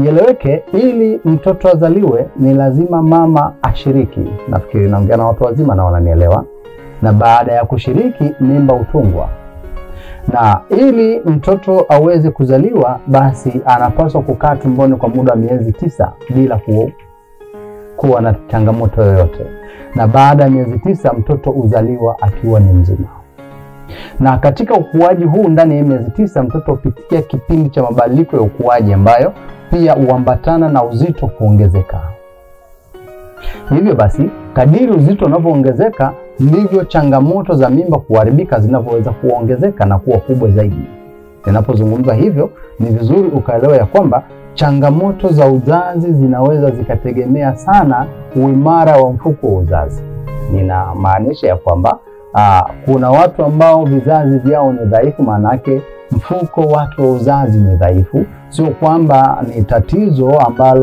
Ieleweke, ili mtoto azaliwe ni lazima mama ashiriki. Nafikiri naongea na watu wazima na wananielewa. Na baada ya kushiriki, mimba hutungwa. Na ili mtoto aweze kuzaliwa, basi anapaswa kukaa tumboni kwa muda wa miezi 9 bila kuwa na changamoto yoyote. Na baada ya miezi 9 mtoto uzaliwa akiwa ni mzima. Na katika ukuaji huu, ndani ya miezi 9 mtoto hupitia kipindi cha mabadiliko ya ukuaji ambayo pia huambatana na uzito kuongezeka. Hivyo basi, kadiri uzito unavyoongezeka ndivyo changamoto za mimba kuharibika zinavyoweza kuongezeka na kuwa kubwa zaidi. Ninapozungumza hivyo, ni vizuri ukaelewa ya kwamba changamoto za uzazi zinaweza zikategemea sana uimara wa mfuko wa uzazi. Ninamaanisha ya kwamba kuna watu ambao vizazi vyao ni dhaifu, maana yake mfuko wake wa uzazi ni dhaifu. Sio kwamba ni tatizo ambalo